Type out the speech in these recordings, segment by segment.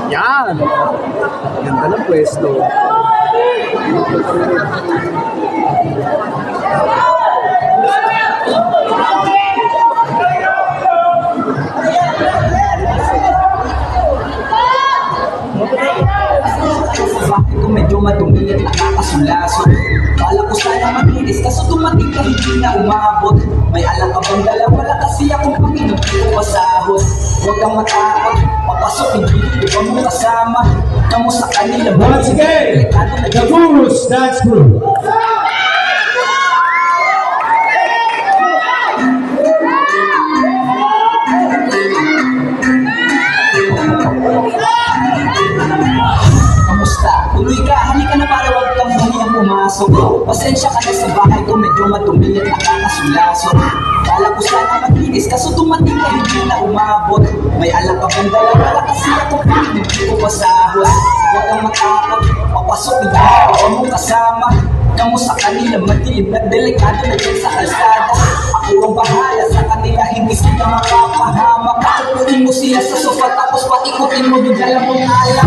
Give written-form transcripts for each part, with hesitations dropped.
Yan! Ganda ng pwesto. Kung medyo madumi at nakakasulaso, kala ko sana maglinis kaso dumating ka hindi na umabot. May alam ka bang dala? Wala kasi akong Panginoon ko pasahod. Huwag kang matakot, papasok hindi iba mo kasama. Kamu sa kanila once again, the Guru's Dance Crew. Tuloy ka, halika na para wag kang mahiyang pumasok. Pasensya ka na sa bahay ko, medyo madumi at nakakasulaso. Kala ko sana maglinis, kaso dumating ka hindi na umabot. May alam ka bang dala? Wala kasi ako hindi ko pasahod. Huwag kang matakot, papasok hindi ako mo kasama. Kamu sa kanila madilim at delikado na dyan sa kalsada. Ako ang bahala sa kanila, hindi sila makapahamak. Pakukunin mo sila sa sofa tapos patikutin mo yung dala mong alam.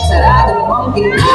Sarado mo ang tingin ko.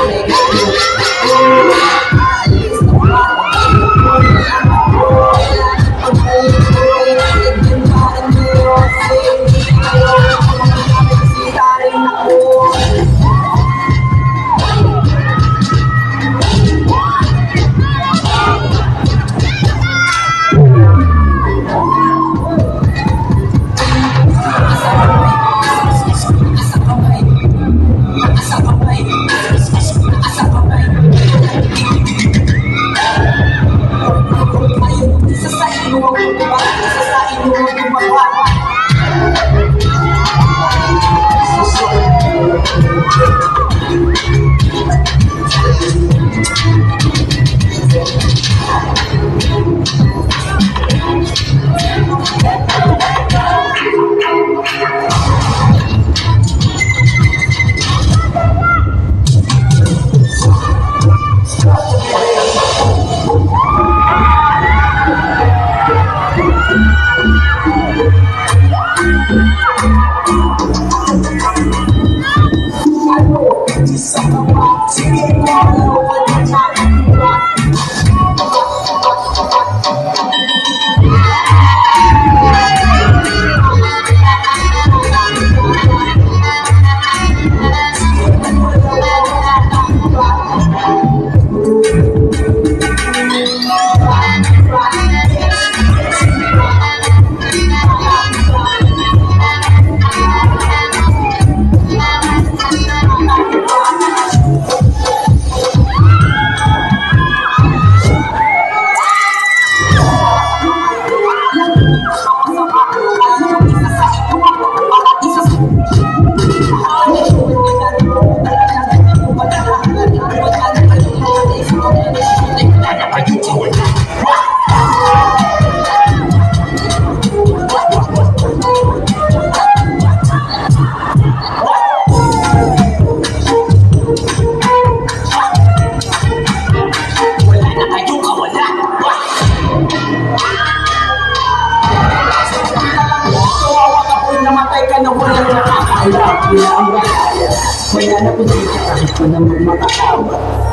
Kaya ang kaya, kaya na po dito kahit pa naman makakawa.